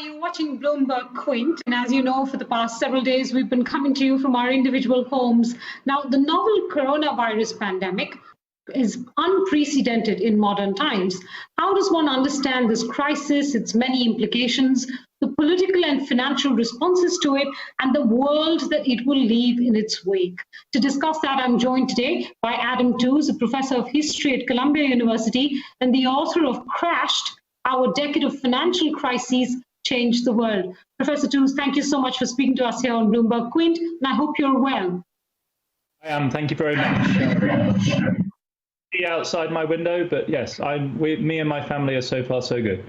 You're watching Bloomberg Quint, and as you know, for the past several days, we've been coming to you from our individual homes. Now, the novel coronavirus pandemic is unprecedented in modern times. How does one understand this crisis, its many implications, the political and financial responses to it, and the world that it will leave in its wake? To discuss that, I'm joined today by Adam Tooze, a professor of history at Columbia University and the author of Crashed: How a Decade of Financial Crises Changed the World. Professor Tooze, thank you so much for speaking to us here on Bloomberg Quint, and I hope you're well. I am. Thank you very much. Be outside my window, but yes, me and my family are so far so good.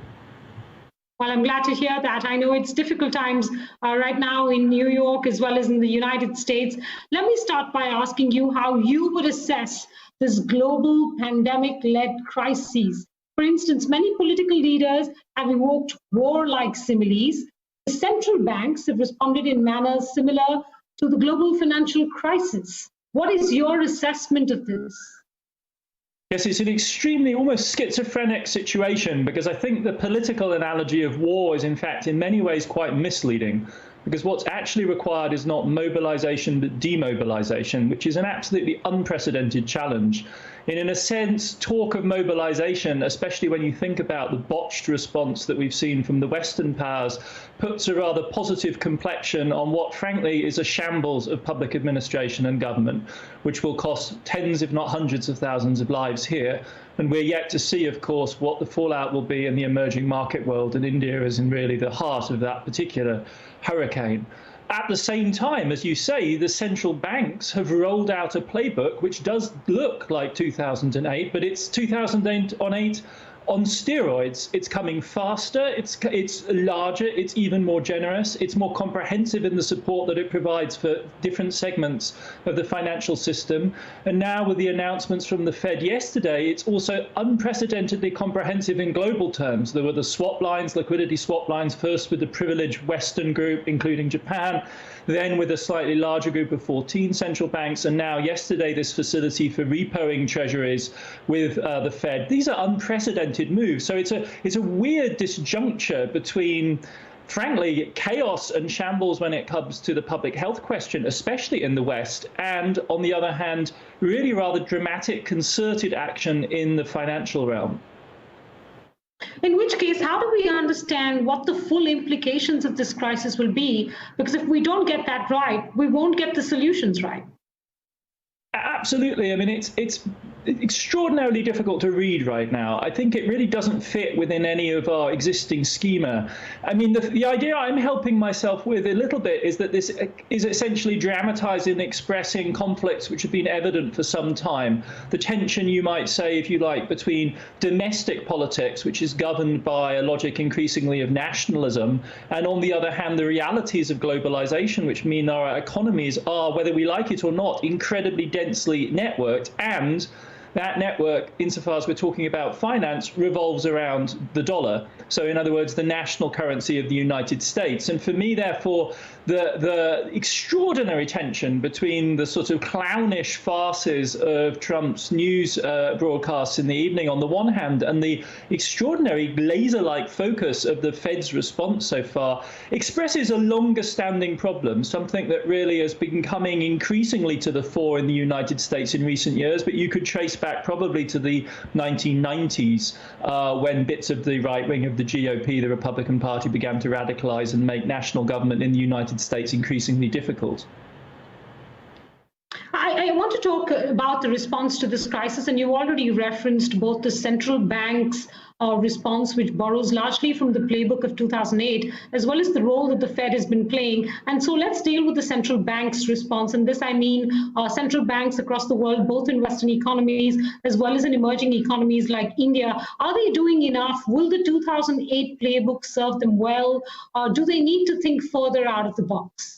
Well, I'm glad to hear that. I know it's difficult times right now in New York as well as in the United States. Let me start by asking you how you would assess this global pandemic-led crisis. For instance, many political leaders have evoked war-like similes. The central banks have responded in manners similar to the global financial crisis. What is your assessment of this? Yes, it's an extremely, almost schizophrenic situation, because I think the political analogy of war is, in fact, in many ways quite misleading, because what's actually required is not mobilization, but demobilization, which is an absolutely unprecedented challenge. And in a sense, talk of mobilization, especially when you think about the botched response that we've seen from the Western powers, puts a rather positive complexion on what, frankly, is a shambles of public administration and government, which will cost tens, if not hundreds of thousands of lives here. And we're yet to see, of course, what the fallout will be in the emerging market world. And India is in really the heart of that particular hurricane. At the same time, as you say, the central banks have rolled out a playbook which does look like 2008, but it's 2008 on steroids. It's coming faster, it's larger, it's even more generous, it's more comprehensive in the support that it provides for different segments of the financial system. And now with the announcements from the Fed yesterday, it's also unprecedentedly comprehensive in global terms. There were the swap lines, liquidity swap lines, first with the privileged Western group, including Japan, then with a slightly larger group of 14 central banks, and now yesterday this facility for repoing treasuries with the Fed. These are unprecedented moves. So it's a weird disjuncture between, frankly, chaos and shambles when it comes to the public health question, especially in the West, and on the other hand, really rather dramatic concerted action in the financial realm. In which case, how do we understand what the full implications of this crisis will be? Because if we don't get that right, we won't get the solutions right. Absolutely. I mean, it's extraordinarily difficult to read right now. I think it really doesn't fit within any of our existing schema. I mean, the idea I'm helping myself with a little bit is that this is essentially dramatizing and expressing conflicts which have been evident for some time. The tension, you might say, if you like, between domestic politics, which is governed by a logic increasingly of nationalism, and on the other hand, the realities of globalization, which mean our economies are, whether we like it or not, incredibly densely networked, and that network, insofar as we're talking about finance, revolves around the dollar. So in other words, the national currency of the United States. And for me, therefore, the extraordinary tension between the sort of clownish farces of Trump's news broadcasts in the evening on the one hand, and the extraordinary laser-like focus of the Fed's response so far expresses a longer-standing problem, something that really has been coming increasingly to the fore in the United States in recent years, but you could trace back probably to the 1990s when bits of the right wing of the GOP, the Republican Party, began to radicalize and make national government in the United States increasingly difficult. I want to talk about the response to this crisis, and you already referenced both the central bank's response, which borrows largely from the playbook of 2008, as well as the role that the Fed has been playing. And so let's deal with the central bank's response. And this, I mean, central banks across the world, both in Western economies, as well as in emerging economies like India. Are they doing enough? Will the 2008 playbook serve them well? Do they need to think further out of the box?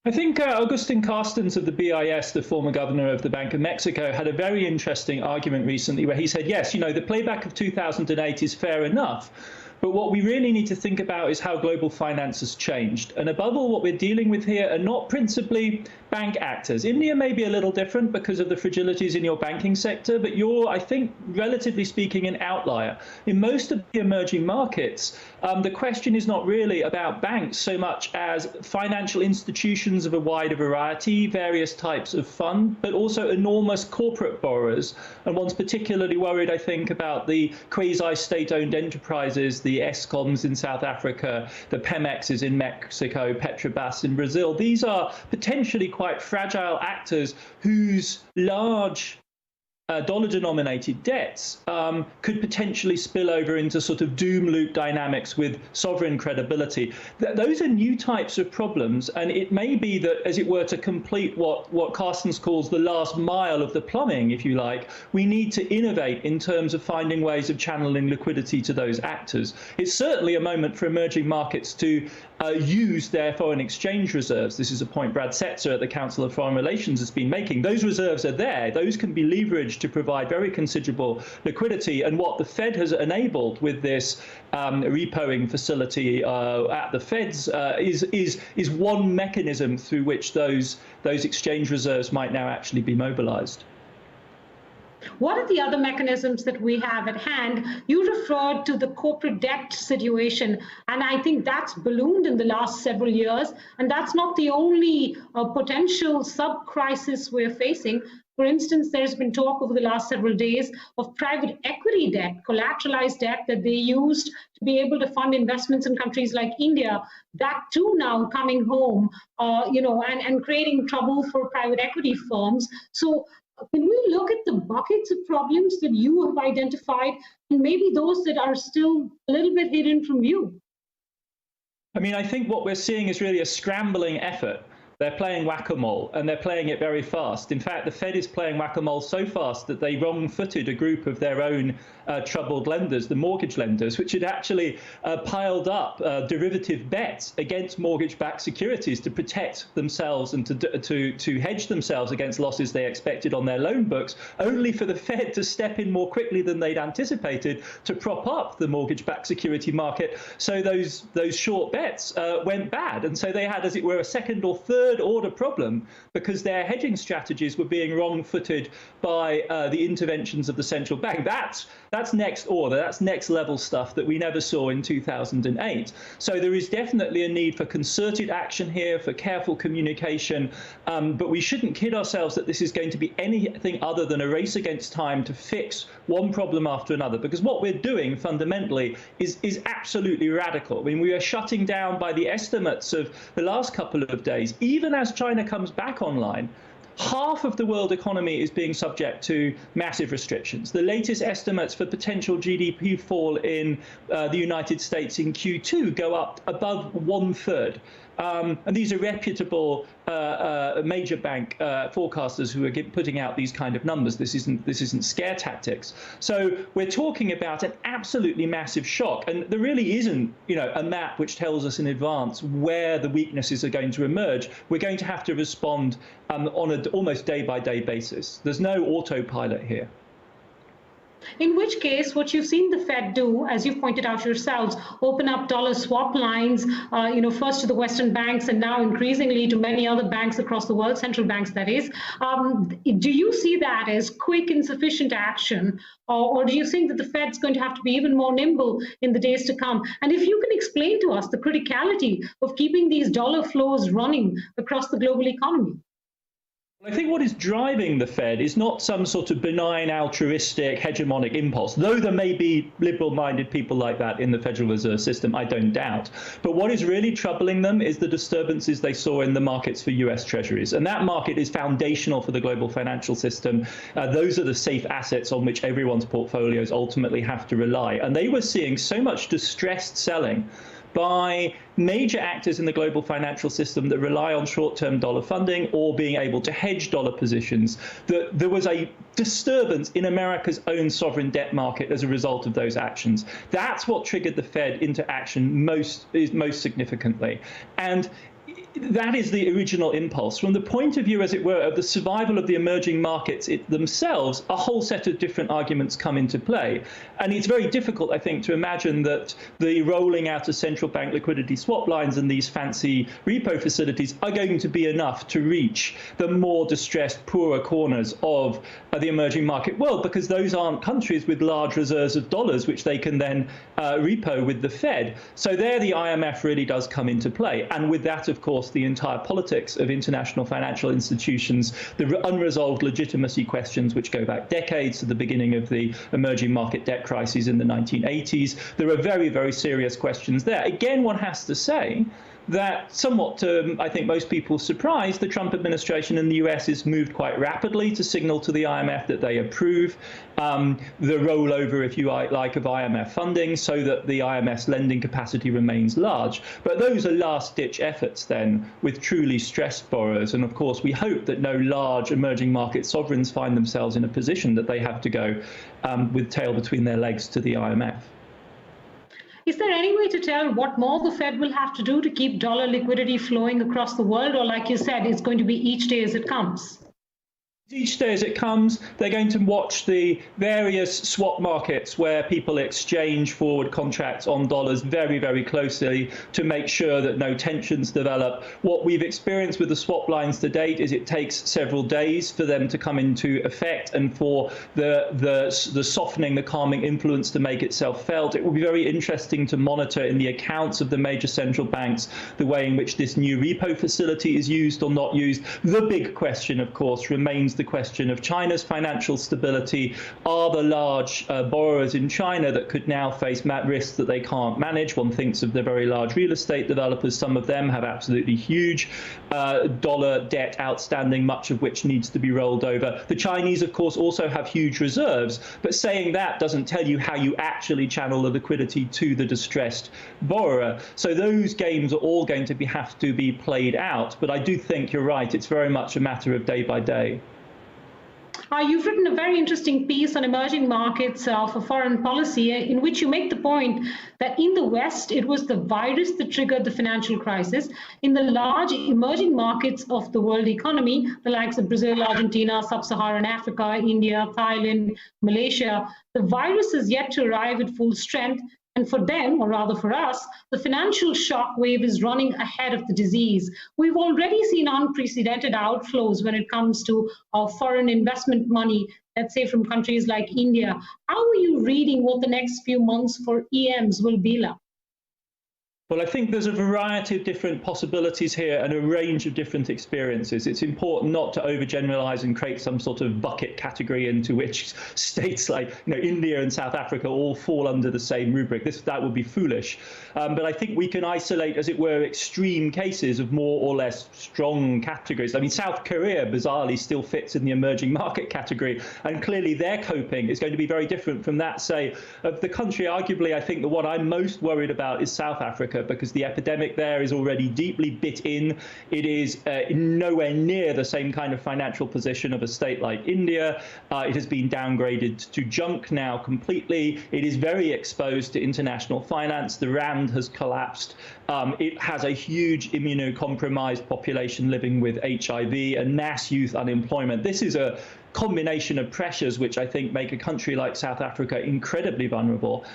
I think Agustin Carstens of the BIS, the former governor of the Bank of Mexico, had a very interesting argument recently where he said, yes, you know, the playback of 2008 is fair enough, But what we really need to think about is how global finance has changed. And above all, what we're dealing with here are not principally bank actors. India may be a little different because of the fragilities in your banking sector, but you're, I think, relatively speaking, an outlier. In most of the emerging markets, the question is not really about banks so much as financial institutions of a wider variety, various types of fund, but also enormous corporate borrowers. And one's particularly worried, I think, about the quasi-state-owned enterprises, the Escoms in South Africa, the Pemexes in Mexico, Petrobras in Brazil. These are potentially quite fragile actors whose large dollar-denominated debts could potentially spill over into sort of doom loop dynamics with sovereign credibility. Those are new types of problems, and it may be that, as it were, to complete what Carstens calls the last mile of the plumbing, if you like, we need to innovate in terms of finding ways of channeling liquidity to those actors. It's certainly a moment for emerging markets to use their foreign exchange reserves. This is a point Brad Setzer at the Council of Foreign Relations has been making. Those reserves are there. Those can be leveraged to provide very considerable liquidity. And what the Fed has enabled with this repoing facility at the Feds is one mechanism through which those exchange reserves might now actually be mobilized. What are the other mechanisms that we have at hand? You referred to the corporate debt situation, and I think that's ballooned in the last several years, and that's not the only potential sub-crisis we're facing. For instance, there's been talk over the last several days of private equity debt, collateralized debt that they used to be able to fund investments in countries like India. That too now coming home, and creating trouble for private equity firms. So can we look at the buckets of problems that you have identified and maybe those that are still a little bit hidden from view? I mean, I think what we're seeing is really a scrambling effort. They're playing whack-a-mole, and they're playing it very fast. In fact, the Fed is playing whack-a-mole so fast that they wrong-footed a group of their own troubled lenders, the mortgage lenders, which had actually piled up derivative bets against mortgage-backed securities to protect themselves and to hedge themselves against losses they expected on their loan books, only for the Fed to step in more quickly than they'd anticipated to prop up the mortgage-backed security market. So those short bets went bad, and so they had, as it were, a second or third order problem because their hedging strategies were being wrong-footed by the interventions of the central bank. That's next order, that's next level stuff that we never saw in 2008. So there is definitely a need for concerted action here, for careful communication, but we shouldn't kid ourselves that this is going to be anything other than a race against time to fix one problem after another, because what we're doing fundamentally is absolutely radical. I mean, we are shutting down, by the estimates of the last couple of days, even as China comes back online, half of the world economy is being subject to massive restrictions. The latest estimates for potential GDP fall in the United States in Q2 go up above 1/3. And these are reputable major bank forecasters who are putting out these kind of numbers. This isn't scare tactics. So we're talking about an absolutely massive shock, and there really isn't, a map which tells us in advance where the weaknesses are going to emerge. We're going to have to respond on an almost day-by-day basis. There's no autopilot here. In which case, what you've seen the Fed do, as you've pointed out yourselves, open up dollar swap lines, first to the Western banks and now increasingly to many other banks across the world, central banks that is. Do you see that as quick and sufficient action, or do you think that the Fed's going to have to be even more nimble in the days to come? And if you can explain to us the criticality of keeping these dollar flows running across the global economy. I think what is driving the Fed is not some sort of benign, altruistic, hegemonic impulse, though there may be liberal-minded people like that in the Federal Reserve System, I don't doubt. But what is really troubling them is the disturbances they saw in the markets for US Treasuries. And that market is foundational for the global financial system. Those are the safe assets on which everyone's portfolios ultimately have to rely. And they were seeing so much distressed selling by major actors in the global financial system that rely on short-term dollar funding or being able to hedge dollar positions, that there was a disturbance in America's own sovereign debt market as a result of those actions. That's what triggered the Fed into action most significantly. And that is the original impulse. From the point of view, as it were, of the survival of the emerging markets themselves, a whole set of different arguments come into play. And it's very difficult, I think, to imagine that the rolling out of central bank liquidity swap lines and these fancy repo facilities are going to be enough to reach the more distressed, poorer corners of the emerging market world, because those aren't countries with large reserves of dollars, which they can then repo with the Fed. So there the IMF really does come into play. And with that, of course, the entire politics of international financial institutions, the unresolved legitimacy questions which go back decades to the beginning of the emerging market debt crises in the 1980s. There are very, very serious questions there. Again, one has to say that, somewhat to, I think, most people's surprise, the Trump administration in the US has moved quite rapidly to signal to the IMF that they approve the rollover, if you like, of IMF funding so that the IMF's lending capacity remains large. But those are last-ditch efforts then with truly stressed borrowers. And of course, we hope that no large emerging market sovereigns find themselves in a position that they have to go with tail between their legs to the IMF. Is there any way to tell what more the Fed will have to do to keep dollar liquidity flowing across the world? Or like you said, it's going to be each day as it comes? Each day as it comes, they're going to watch the various swap markets where people exchange forward contracts on dollars very, very closely to make sure that no tensions develop. What we've experienced with the swap lines to date is it takes several days for them to come into effect and for the softening, the calming influence to make itself felt. It will be very interesting to monitor in the accounts of the major central banks the way in which this new repo facility is used or not used. The big question, of course, remains the question of China's financial stability. Are the large borrowers in China that could now face risks that they can't manage? One thinks of the very large real estate developers. Some of them have absolutely huge dollar debt outstanding, much of which needs to be rolled over. The Chinese, of course, also have huge reserves. But saying that doesn't tell you how you actually channel the liquidity to the distressed borrower. So those games are all going to have to be played out. But I do think you're right. It's very much a matter of day by day. You've written a very interesting piece on emerging markets for foreign policy, in which you make the point that in the West, it was the virus that triggered the financial crisis. In the large emerging markets of the world economy, the likes of Brazil, Argentina, Sub-Saharan Africa, India, Thailand, Malaysia, the virus is yet to arrive at full strength. And for them, or rather for us, the financial shock wave is running ahead of the disease. We've already seen unprecedented outflows when it comes to foreign investment money, let's say from countries like India. How are you reading what the next few months for EMs will be like? Well, I think there's a variety of different possibilities here and a range of different experiences. It's important not to overgeneralize and create some sort of bucket category into which states like India and South Africa all fall under the same rubric. That would be foolish. But I think we can isolate, as it were, extreme cases of more or less strong categories. I mean, South Korea, bizarrely, still fits in the emerging market category. And clearly their coping is going to be very different from that, say, of the country. Arguably, I think the one I'm most worried about is South Africa, because the epidemic there is already deeply bit in. It is nowhere near the same kind of financial position of a state like India. It has been downgraded to junk now completely. It is very exposed to international finance. The rand has collapsed. It has a huge immunocompromised population living with HIV and mass youth unemployment. This is a combination of pressures which I think make a country like South Africa incredibly vulnerable.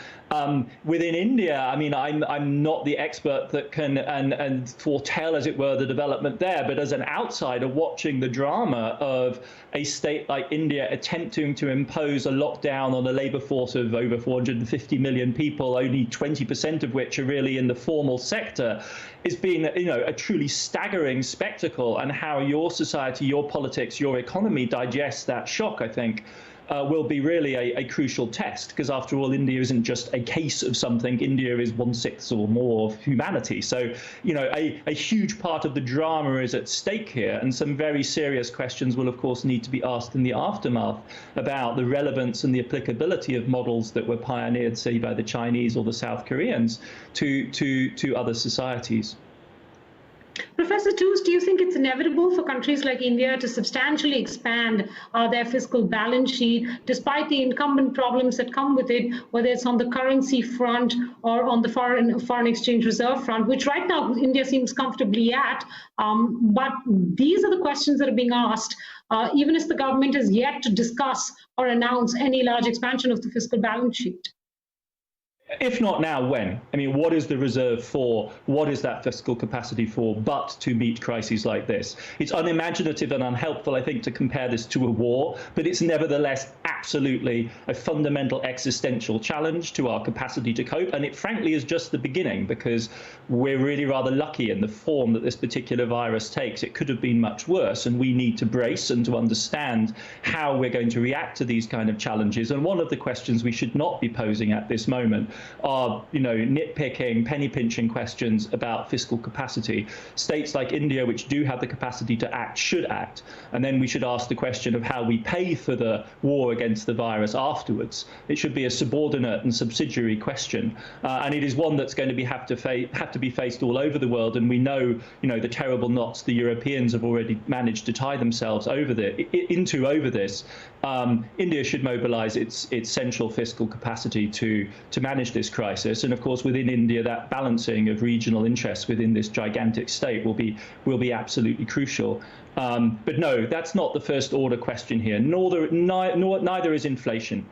Within India, I mean, I'm not the expert that can and foretell, as it were, the development there, but as an outsider watching the drama of a state like India attempting to impose a lockdown on a labor force of over 450 million people, only 20% of which are really in the formal sector, has been, a truly staggering spectacle. And how your society, your politics, your economy digests that shock, I think, will be really a crucial test, because after all, India isn't just a case of something. India is 1/6 or more of humanity. So, a huge part of the drama is at stake here, and some very serious questions will, of course, need to be asked in the aftermath about the relevance and the applicability of models that were pioneered, say, by the Chinese or the South Koreans to other societies. Professor Tooze, do you think it's inevitable for countries like India to substantially expand their fiscal balance sheet, despite the incumbent problems that come with it, whether it's on the currency front or on the foreign exchange reserve front, which right now India seems comfortably at? But these are the questions that are being asked, even as the government has yet to discuss or announce any large expansion of the fiscal balance sheet. If not now, when? I mean, what is the reserve for? What is that fiscal capacity for but to meet crises like this? It's unimaginative and unhelpful, I think, to compare this to a war, but it's nevertheless absolutely a fundamental existential challenge to our capacity to cope. And it frankly is just the beginning, because we're really rather lucky in the form that this particular virus takes. It could have been much worse, and we need to brace and to understand how we're going to react to these kind of challenges. And one of the questions we should not be posing at this moment are, nitpicking, penny-pinching questions about fiscal capacity. States like India, which do have the capacity to act, should act. And then we should ask the question of how we pay for the war against the virus afterwards. It should be a subordinate and subsidiary question. And it is one that's going to have to be faced all over the world. And we know, the terrible knots the Europeans have already managed to tie themselves over this. India should mobilize its central fiscal capacity to manage this crisis, and of course within India that balancing of regional interests within this gigantic state will be absolutely crucial. But no, that's not the first order question here. Neither is inflation.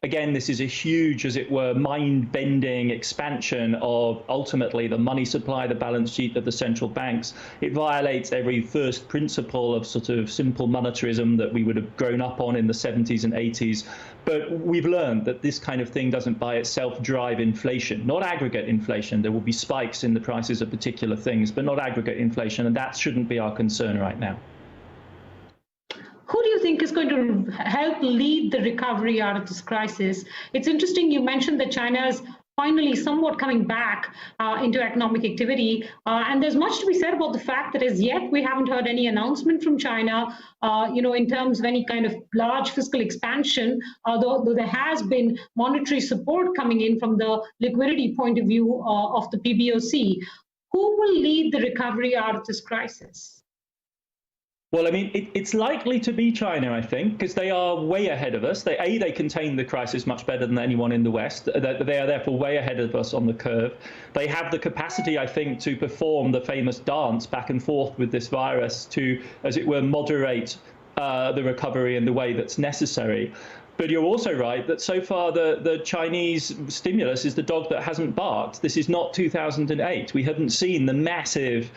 Again, this is a huge, as it were, mind-bending expansion of ultimately the money supply, the balance sheet of the central banks. It violates every first principle of sort of simple monetarism that we would have grown up on in the 70s and 80s. But we've learned that this kind of thing doesn't by itself drive inflation, not aggregate inflation. There will be spikes in the prices of particular things, but not aggregate inflation, and that shouldn't be our concern right now. Who do you think is going to help lead the recovery out of this crisis? It's interesting you mentioned that China is finally somewhat coming back into economic activity. And there's much to be said about the fact that as yet we haven't heard any announcement from China, in terms of any kind of large fiscal expansion, though there has been monetary support coming in from the liquidity point of view of the PBOC. Who will lead the recovery out of this crisis? Well, I mean, it's likely to be China, I think, because they are way ahead of us. They contain the crisis much better than anyone in the West. They are therefore way ahead of us on the curve. They have the capacity, I think, to perform the famous dance back and forth with this virus to, as it were, moderate the recovery in the way that's necessary. But you're also right that so far the Chinese stimulus is the dog that hasn't barked. This is not 2008. We haven't seen the massive,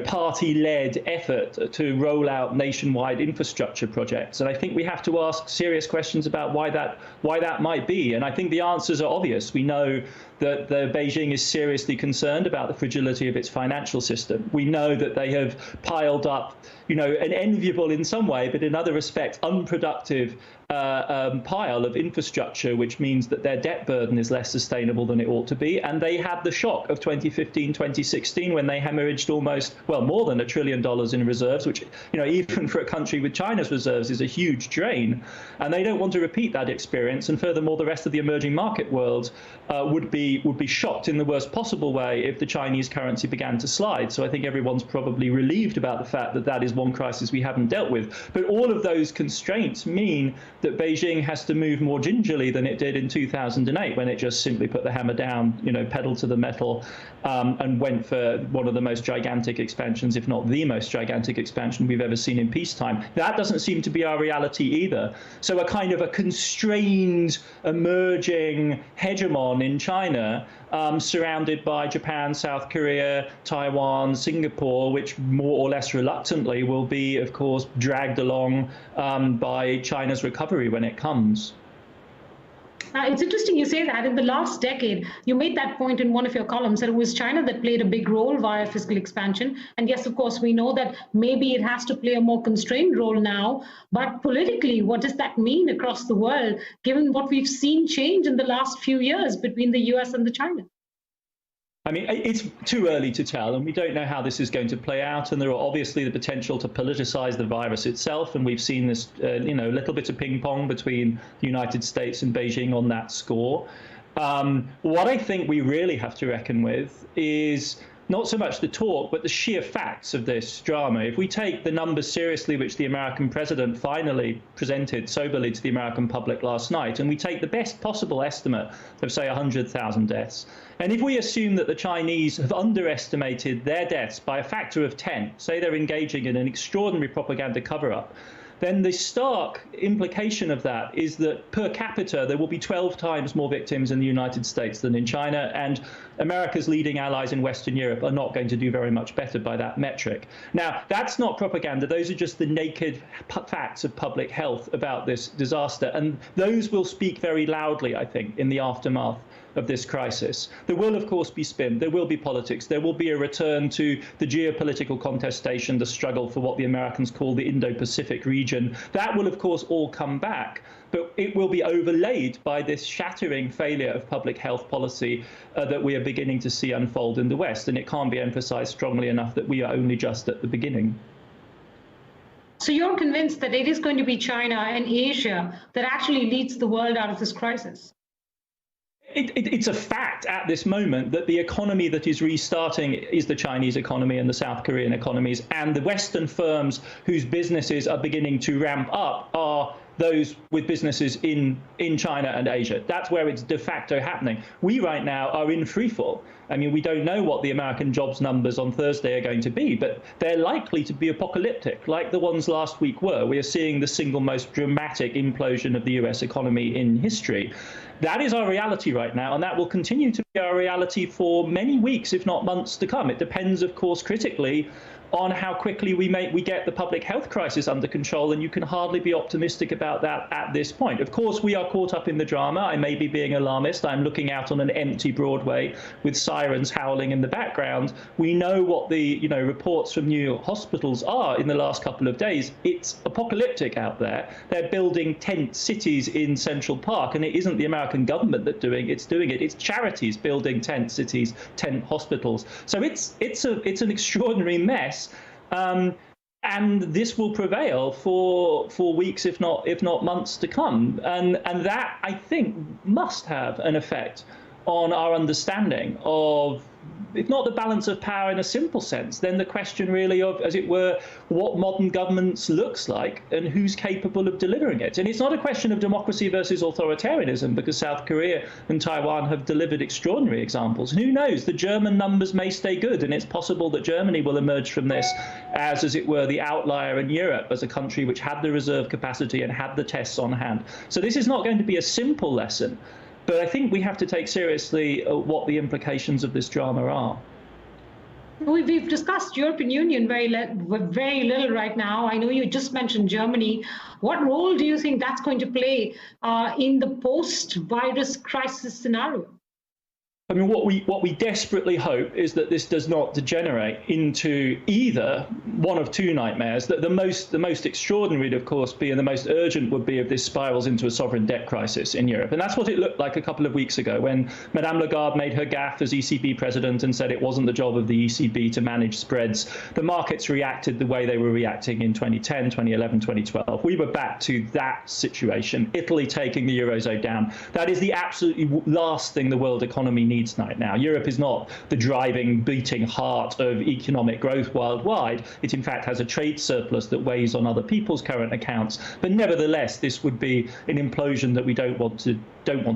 party-led effort to roll out nationwide infrastructure projects. And I think we have to ask serious questions about why that might be. And I think the answers are obvious. We know that Beijing is seriously concerned about the fragility of its financial system. We know that they have piled up, an enviable in some way, but in other respects, unproductive pile of infrastructure, which means that their debt burden is less sustainable than it ought to be. And they had the shock of 2015, 2016, when they hemorrhaged more than $1 trillion in reserves, which, even for a country with China's reserves is a huge drain. And they don't want to repeat that experience. And furthermore, the rest of the emerging market world would be shocked in the worst possible way if the Chinese currency began to slide. So I think everyone's probably relieved about the fact that that is one crisis we haven't dealt with. But all of those constraints mean that Beijing has to move more gingerly than it did in 2008, when it just simply put the hammer down, pedal to the metal, and went for one of the most gigantic expansions, if not the most gigantic expansion we've ever seen in peacetime. That doesn't seem to be our reality either. So a kind of a constrained, emerging hegemon in China, surrounded by Japan, South Korea, Taiwan, Singapore, which more or less reluctantly will be, of course, dragged along by China's recovery when it comes. It's interesting you say that. In the last decade, you made that point in one of your columns that it was China that played a big role via fiscal expansion. And yes, of course, we know that maybe it has to play a more constrained role now. But politically, what does that mean across the world, given what we've seen change in the last few years between the US and the China? I mean, it's too early to tell, and we don't know how this is going to play out. And there are obviously the potential to politicize the virus itself. And we've seen this, little bit of ping pong between the United States and Beijing on that score. What I think we really have to reckon with is not so much the talk, but the sheer facts of this drama. If we take the numbers seriously, which the American president finally presented soberly to the American public last night, and we take the best possible estimate of, say, 100,000 deaths, and if we assume that the Chinese have underestimated their deaths by a factor of 10, say they're engaging in an extraordinary propaganda cover-up, then the stark implication of that is that per capita there will be 12 times more victims in the United States than in China, and America's leading allies in Western Europe are not going to do very much better by that metric. Now, that's not propaganda. Those are just the naked facts of public health about this disaster, and those will speak very loudly, I think, in the aftermath of this crisis. There will, of course, be spin. There will be politics. There will be a return to the geopolitical contestation, the struggle for what the Americans call the Indo-Pacific region. That will, of course, all come back. But it will be overlaid by this shattering failure of public health policy that we are beginning to see unfold in the West. And it can't be emphasized strongly enough that we are only just at the beginning. So you're convinced that it is going to be China and Asia that actually leads the world out of this crisis? It's a fact at this moment that the economy that is restarting is the Chinese economy and the South Korean economies, and the Western firms whose businesses are beginning to ramp up are those with businesses in China and Asia. That's where it's de facto happening. We right now are in freefall. I mean, we don't know what the American jobs numbers on Thursday are going to be, but they're likely to be apocalyptic, like the ones last week were. We are seeing the single most dramatic implosion of the US economy in history. That is our reality right now, and that will continue to be our reality for many weeks, if not months to come. It depends, of course, critically on how quickly we get the public health crisis under control, and you can hardly be optimistic about that at this point. Of course, we are caught up in the drama. I may be being alarmist. I'm looking out on an empty Broadway with sirens howling in the background. We know what the reports from New York hospitals are in the last couple of days. It's apocalyptic out there. They're building tent cities in Central Park, and it isn't the American government that's doing it. It's charities building tent cities, tent hospitals. So it's an extraordinary mess. And this will prevail for weeks, if not months to come. And that, I think, must have an effect on our understanding of, if not the balance of power in a simple sense, then the question really of, as it were, what modern governance looks like and who's capable of delivering it. And it's not a question of democracy versus authoritarianism, because South Korea and Taiwan have delivered extraordinary examples. And who knows, the German numbers may stay good, and it's possible that Germany will emerge from this as it were, the outlier in Europe, as a country which had the reserve capacity and had the tests on hand. So this is not going to be a simple lesson. But I think we have to take seriously what the implications of this drama are. We've discussed European Union very little right now. I know you just mentioned Germany. What role do you think that's going to play in the post-virus crisis scenario? I mean, what we desperately hope is that this does not degenerate into either one of two nightmares. That the most extraordinary would, of course, be, and the most urgent would be, if this spirals into a sovereign debt crisis in Europe. And that's what it looked like a couple of weeks ago when Madame Lagarde made her gaffe as ECB president and said it wasn't the job of the ECB to manage spreads. The markets reacted the way they were reacting in 2010, 2011, 2012. We were back to that situation. Italy taking the Eurozone down. That is the absolutely last thing the world economy needs right now. Europe is not the driving, beating heart of economic growth worldwide. It, in fact, has a trade surplus that weighs on other people's current accounts. But nevertheless, this would be an implosion that we don't want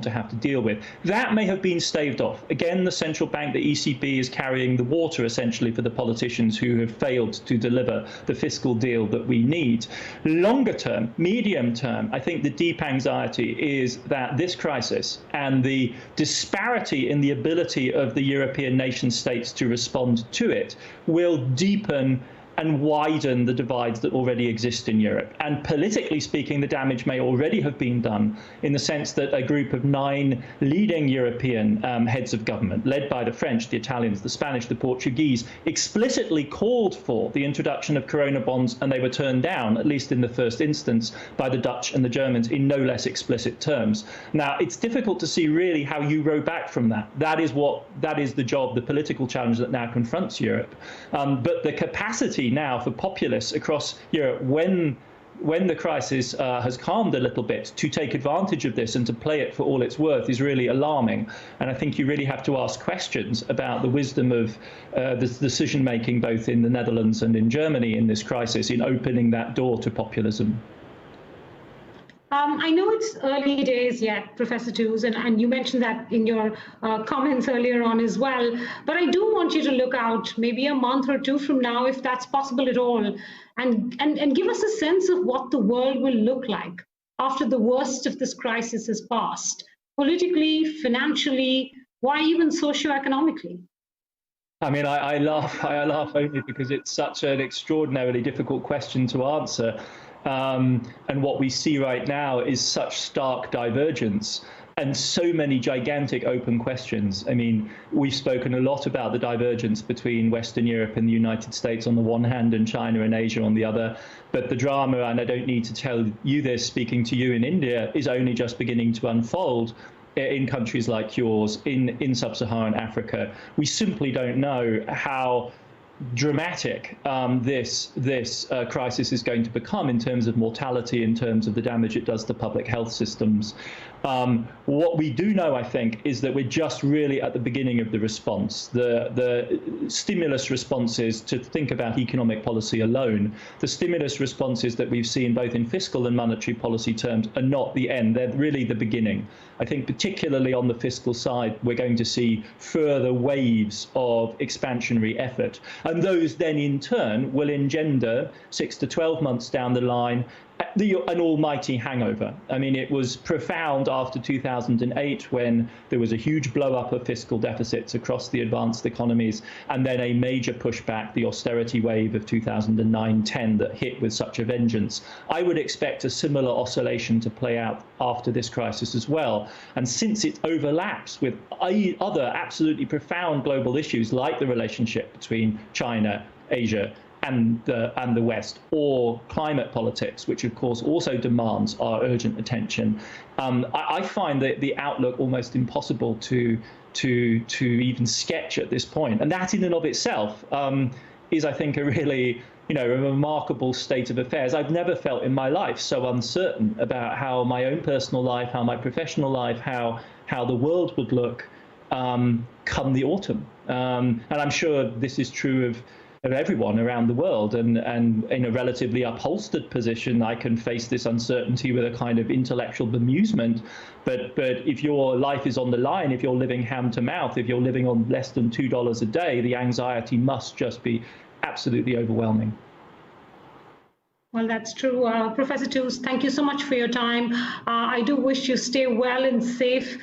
to have to deal with. That may have been staved off. Again, the central bank, the ECB, is carrying the water essentially for the politicians who have failed to deliver the fiscal deal that we need. Longer term, medium term, I think the deep anxiety is that this crisis and the disparity in the ability of the European nation states to respond to it will deepen and widen the divides that already exist in Europe. And politically speaking, the damage may already have been done in the sense that a group of 9 leading European heads of government, led by the French, the Italians, the Spanish, the Portuguese, explicitly called for the introduction of corona bonds, and they were turned down, at least in the first instance, by the Dutch and the Germans in no less explicit terms. Now, it's difficult to see really how you row back from that. That is the job, the political challenge that now confronts Europe. But the capacity now for populists across Europe, when when the crisis has calmed a little bit, to take advantage of this and to play it for all it's worth is really alarming. And I think you really have to ask questions about the wisdom of the decision making both in the Netherlands and in Germany in this crisis in opening that door to populism. I know it's early days yet, Professor Tooze, and you mentioned that in your comments earlier on as well. But I do want you to look out maybe a month or two from now, if that's possible at all, and give us a sense of what the world will look like after the worst of this crisis has passed, politically, financially, why even socioeconomically? I mean, I laugh only because it's such an extraordinarily difficult question to answer. And what we see right now is such stark divergence and so many gigantic open questions. I mean, we've spoken a lot about the divergence between Western Europe and the United States on the one hand and China and Asia on the other. But the drama, and I don't need to tell you this speaking to you in India, is only just beginning to unfold in countries like yours, in sub-Saharan Africa. We simply don't know how dramatic this crisis is going to become in terms of mortality, in terms of the damage it does to public health systems. What we do know, I think, is that we're just really at the beginning of the response. The stimulus responses, to think about economic policy alone, the stimulus responses that we've seen both in fiscal and monetary policy terms are not the end. They're really the beginning. I think particularly on the fiscal side, we're going to see further waves of expansionary effort. And those then in turn will engender 6 to 12 months down the line an almighty hangover. I mean, it was profound after 2008 when there was a huge blow-up of fiscal deficits across the advanced economies, and then a major pushback, the austerity wave of 2009-10 that hit with such a vengeance. I would expect a similar oscillation to play out after this crisis as well. And since it overlaps with other absolutely profound global issues like the relationship between China, Asia, and the West, or climate politics, which of course also demands our urgent attention, I find that the outlook almost impossible to even sketch at this point. And that in and of itself is, I think, a really, a remarkable state of affairs. I've never felt in my life so uncertain about how my own personal life, how my professional life, how the world would look come the autumn. And I'm sure this is true of everyone around the world, and in a relatively upholstered position, I can face this uncertainty with a kind of intellectual bemusement. But if your life is on the line, if you're living hand to mouth, if you're living on less than $2 a day, the anxiety must just be absolutely overwhelming. Well, that's true. Professor Tooze, thank you so much for your time. I do wish you stay well and safe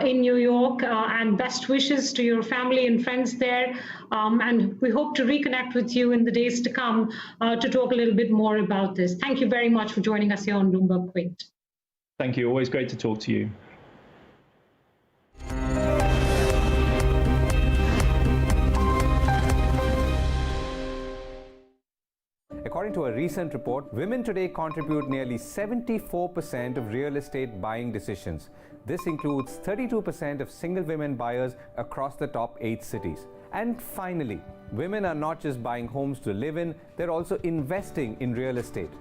in New York, and best wishes to your family and friends there. And we hope to reconnect with you in the days to come to talk a little bit more about this. Thank you very much for joining us here on Bloomberg Quint. Thank you. Always great to talk to you. According to a recent report, women today contribute nearly 74% of real estate buying decisions. This includes 32% of single women buyers across the top 8 cities. And finally, women are not just buying homes to live in, they're also investing in real estate.